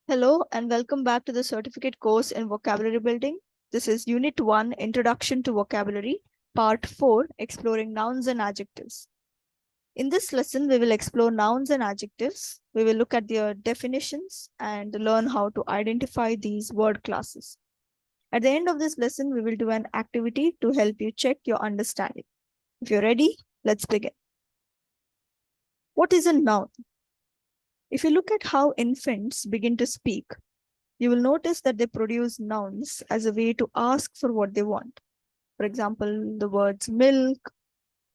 Hello and welcome back to the certificate course in vocabulary building. This is Unit 1, Introduction to Vocabulary, Part 4, Exploring Nouns and Adjectives. In this lesson, we will explore nouns and adjectives. We will look at their definitions and learn how to identify these word classes. At the end of this lesson, we will do an activity to help you check your understanding. If you're ready, let's begin. What is a noun? If you look at how infants begin to speak, you will notice that they produce nouns as a way to ask for what they want. For example, the words milk,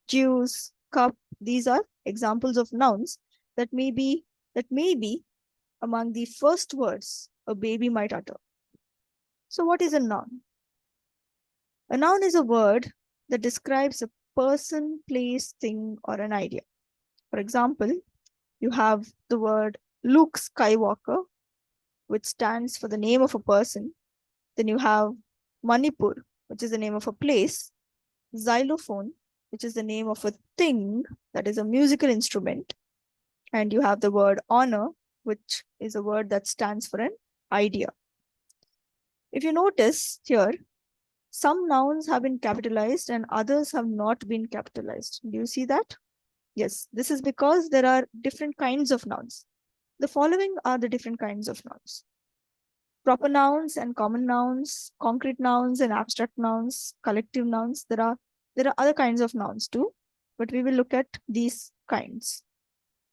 juice, cup, these are examples of nouns that may be among the first words a baby might utter. So what is a noun? A noun is a word that describes a person, place, thing, or an idea. For example, you have the word Luke Skywalker, which stands for the name of a person. Then you have Manipur, which is the name of a place. Xylophone, which is the name of a thing, that is a musical instrument. And you have the word honor, which is a word that stands for an idea. If you notice here, some nouns have been capitalized and others have not been capitalized. Do you see that? Yes, this is because there are different kinds of nouns. The following are the different kinds of nouns: proper nouns and common nouns, concrete nouns and abstract nouns, collective nouns. There are other kinds of nouns too, but we will look at these kinds.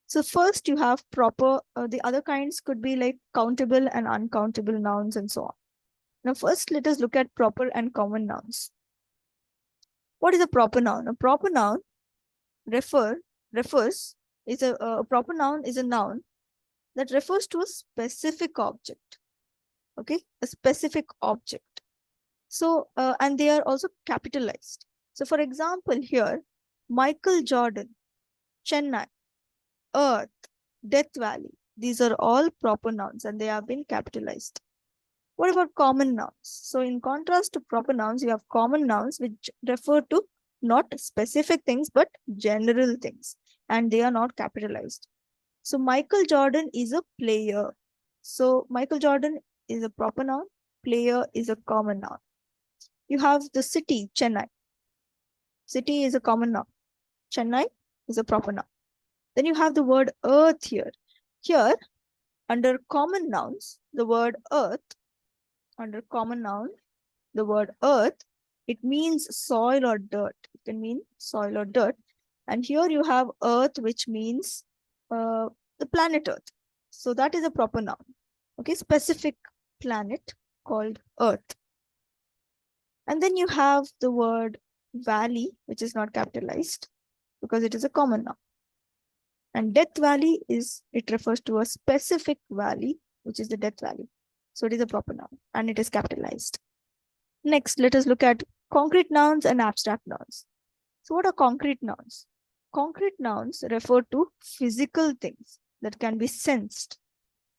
So first you have proper, the other kinds could be like countable and uncountable nouns and so on. Now first let us look at proper and common nouns. What is a proper noun? A proper noun refers is a proper noun is a noun that refers to a specific object. Okay, a specific object. So, and they are also capitalized. So, for example, here, Michael Jordan, Chennai, Earth, Death Valley, these are all proper nouns and they have been capitalized. What about common nouns? So, in contrast to proper nouns, you have common nouns which refer to not specific things but general things, and they are not capitalized. So, Michael Jordan is a player. So, Michael Jordan is a proper noun, player is a common noun. You have the city, Chennai. City is a common noun. Chennai is a proper noun. Then you have the word earth here. Here, under common nouns, the word earth, under common noun, the word earth, it means soil or dirt. It can mean soil or dirt. And here you have earth, which means the planet Earth. So that is a proper noun. Okay, specific planet called Earth. And then you have the word valley, which is not capitalized because it is a common noun. And Death Valley it refers to a specific valley, which is the Death Valley. So it is a proper noun and it is capitalized. Next, let us look at concrete nouns and abstract nouns. So what are concrete nouns? Concrete nouns refer to physical things that can be sensed.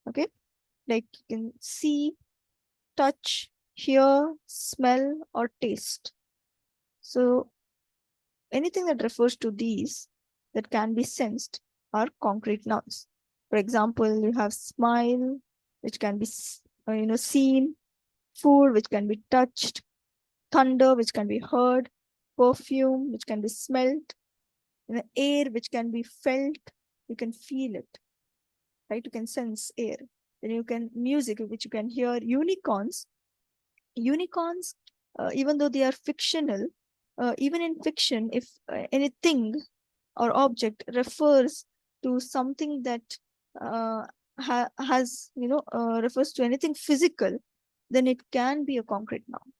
Okay, like you can see, touch, hear, smell, or taste. So anything that refers to these that can be sensed are concrete nouns. For example, you have smile, which can be seen, food, which can be touched, thunder, which can be heard, perfume, which can be smelled, air, which can be felt. You can feel it, right? You can sense air. Then you can music, which you can hear. Unicorns, even though they are fictional, even in fiction, if anything or object refers to something that refers to anything physical, then it can be a concrete noun.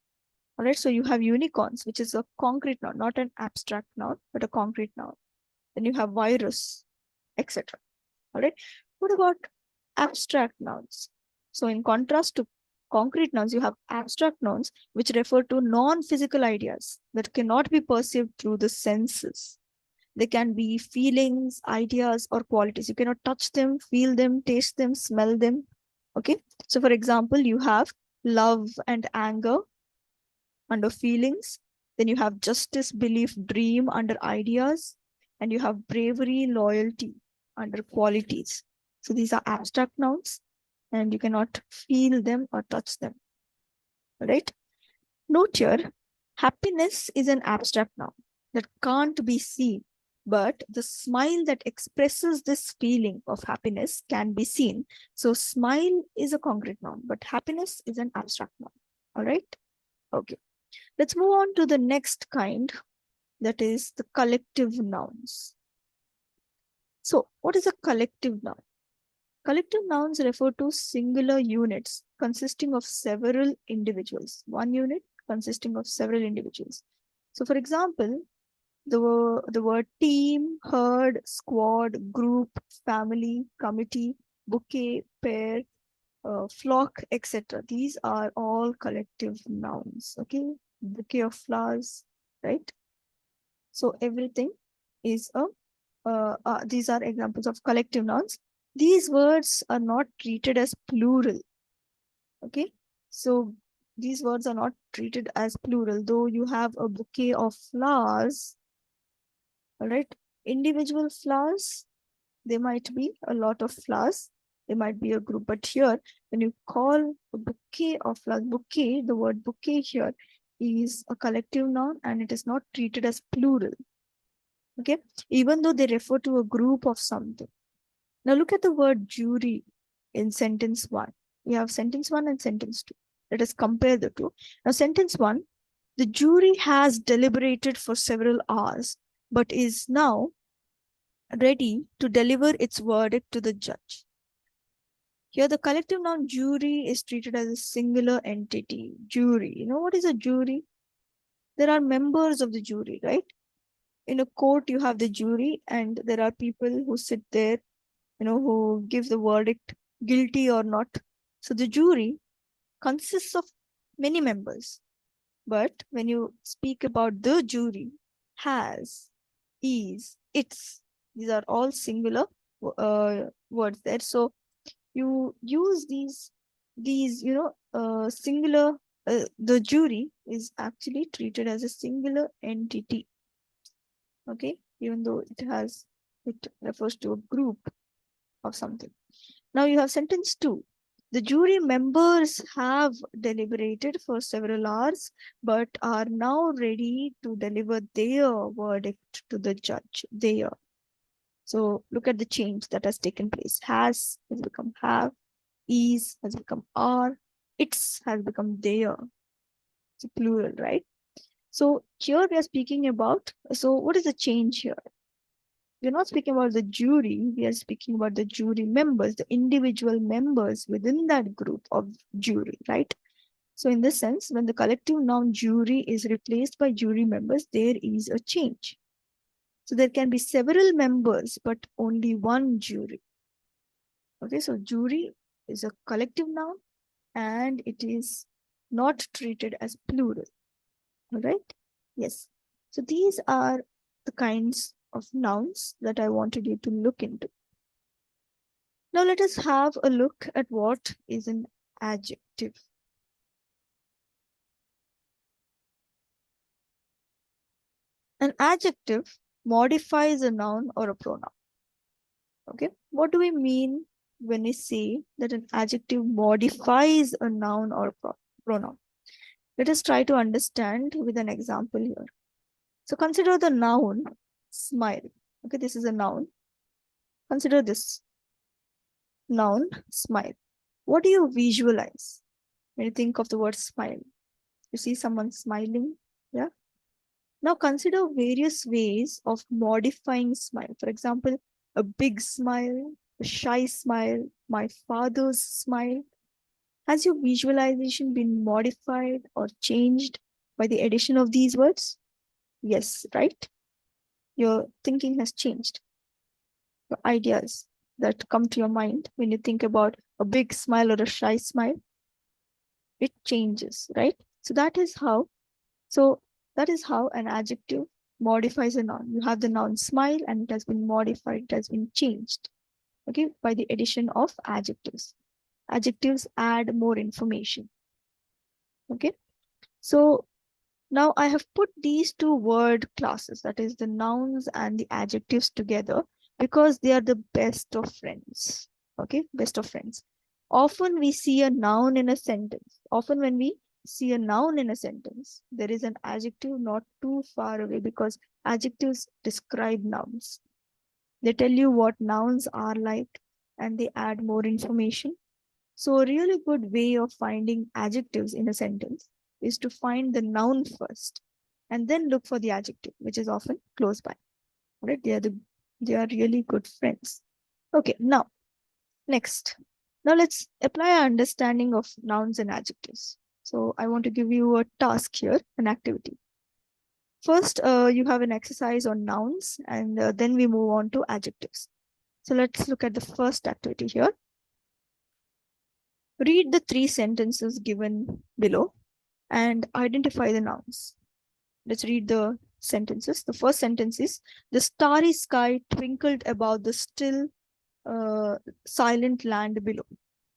All right, so you have unicorns, which is a concrete noun, not an abstract noun, but a concrete noun. Then you have virus, etc. All right, what about abstract nouns? So in contrast to concrete nouns, you have abstract nouns, which refer to non-physical ideas that cannot be perceived through the senses. They can be feelings, ideas, or qualities. You cannot touch them, feel them, taste them, smell them. Okay, so for example, you have love and anger under feelings. Then you have justice, belief, dream under ideas. And you have bravery, loyalty under qualities. So these are abstract nouns and you cannot feel them or touch them, right? Note here, happiness is an abstract noun that can't be seen, but the smile that expresses this feeling of happiness can be seen. So smile is a concrete noun, but happiness is an abstract noun. All right. Okay. Let's move on to the next kind, that is the collective nouns. So what is a collective noun? Collective nouns refer to singular units consisting of several individuals. One unit consisting of several individuals. So for example, the word team, herd, squad, group, family, committee, bouquet, pair, flock, etc. These are all collective nouns. Okay, bouquet of flowers, right? So everything is a these are examples of collective nouns. These words are not treated as plural. Okay, so these words are not treated as plural, though you have a bouquet of flowers. All right, individual flowers, there might be a lot of flowers, there might be a group, but here when you call a bouquet of flowers, bouquet, the word bouquet here is a collective noun and it is not treated as plural. Okay, even though they refer to a group of something. Now look at the word jury in sentence 1. We have sentence 1 and sentence 2. Let us compare the two. Now sentence 1, the jury has deliberated for several hours, but is now ready to deliver its verdict to the judge. Here the collective noun jury is treated as a singular entity. Jury. You know what is a jury? There are members of the jury, right? In a court, you have the jury, and there are people who sit there, who give the verdict, guilty or not. So the jury consists of many members. But when you speak about the jury, has, is, its, these are all singular words there. So you use these singular, the jury is actually treated as a singular entity. Okay, even though it refers to a group of something. Now you have sentence 2. The jury members have deliberated for several hours, but are now ready to deliver their verdict to the judge. So look at the change that has taken place. Has become have, is has become are, its has become their. It's a plural, right? So here we are speaking about, so what is the change here? We're not speaking about the jury, we are speaking about the jury members, the individual members within that group of jury, right? So in this sense, when the collective noun jury is replaced by jury members, there is a change. So there can be several members, but only one jury. Okay, so jury is a collective noun and it is not treated as plural. All right? Yes. So these are the kinds of nouns that I wanted you to look into. Now let us have a look at what is an adjective. An adjective modifies a noun or a pronoun. Okay, what do we mean when we say that an adjective modifies a noun or a pronoun? Let us try to understand with an example here. So consider the noun smile. Okay, this is a noun. Consider this noun smile. What do you visualize when you think of the word smile? You see someone smiling, yeah? Now consider various ways of modifying smile. For example, a big smile, a shy smile, my father's smile. Has your visualization been modified or changed by the addition of these words? Yes, right? Your thinking has changed. Your ideas that come to your mind when you think about a big smile or a shy smile, it changes, right? So that is how an adjective modifies a noun. You have the noun smile and it has been modified, it has been changed, okay, by the addition of adjectives. Adjectives add more information, okay? So now I have put these two word classes, that is the nouns and the adjectives together, because they are the best of friends. Okay, best of friends. Often we see a noun in a sentence. Often when we see a noun in a sentence, there is an adjective not too far away because adjectives describe nouns. They tell you what nouns are like and they add more information. So, a really good way of finding adjectives in a sentence is to find the noun first and then look for the adjective, which is often close by. Right? They are really good friends. Okay, now next. Now let's apply our understanding of nouns and adjectives. So I want to give you a task here, an activity. First, you have an exercise on nouns, and then we move on to adjectives. So let's look at the first activity here. Read the 3 sentences given below and identify the nouns. Let's read the sentences. The first sentence is, the starry sky twinkled above the still silent land below.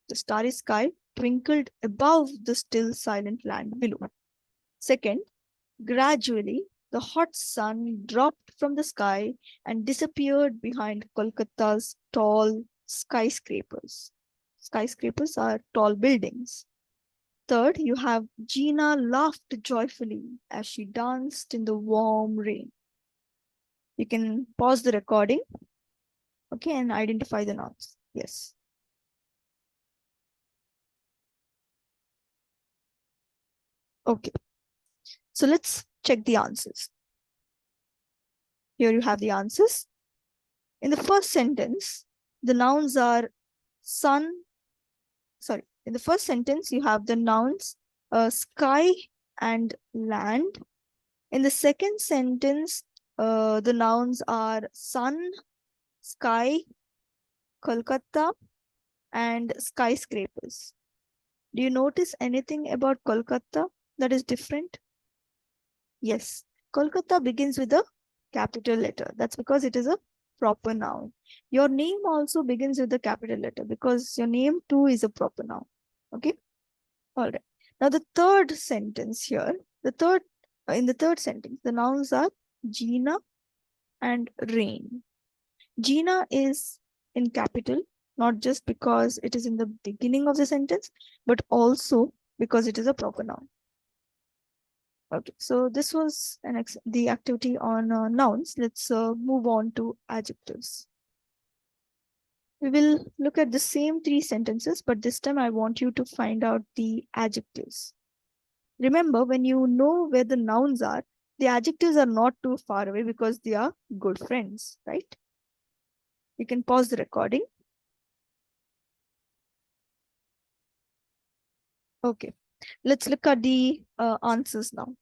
The starry sky twinkled above the still silent land below. Second, gradually the hot sun dropped from the sky and disappeared behind Kolkata's tall skyscrapers. Skyscrapers are tall buildings. Third, you have Gina laughed joyfully as she danced in the warm rain. You can pause the recording, okay, and identify the nouns. Yes. Okay. So let's check the answers. Here you have the answers. In the first sentence, the nouns are sun. Sorry, in the first sentence, you have the nouns sky and land. In the second sentence, the nouns are sun, sky, Kolkata, and skyscrapers. Do you notice anything about Kolkata that is different? Yes, Kolkata begins with a capital letter. That's because it is a proper noun. Your name also begins with a capital letter because your name too is a proper noun. Okay. All right. Now the third sentence here, in the third sentence, the nouns are Gina and rain. Gina is in capital, not just because it is in the beginning of the sentence, but also because it is a proper noun. Okay, so this was the activity on nouns. Let's move on to adjectives. We will look at the same 3 sentences, but this time I want you to find out the adjectives. Remember, when you know where the nouns are, the adjectives are not too far away because they are good friends, right? You can pause the recording. Okay, let's look at the answers now.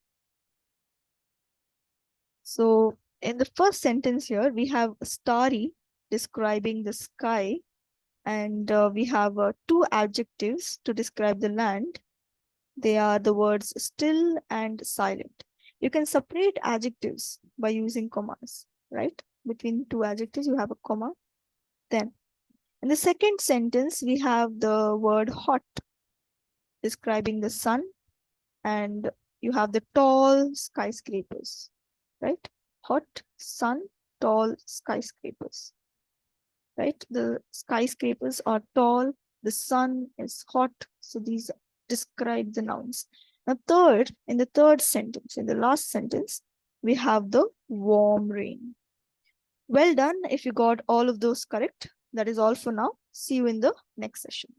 So in the first sentence here, we have starry describing the sky, and we have 2 adjectives to describe the land. They are the words still and silent. You can separate adjectives by using commas, right? Between 2 adjectives, you have a comma. Then in the second sentence, we have the word hot describing the sun, and you have the tall skyscrapers, right? Hot, sun, tall skyscrapers, right? The skyscrapers are tall, the sun is hot. So these describe the nouns. Now, in the third sentence, in the last sentence, we have the warm rain. Well done if you got all of those correct. That is all for now. See you in the next session.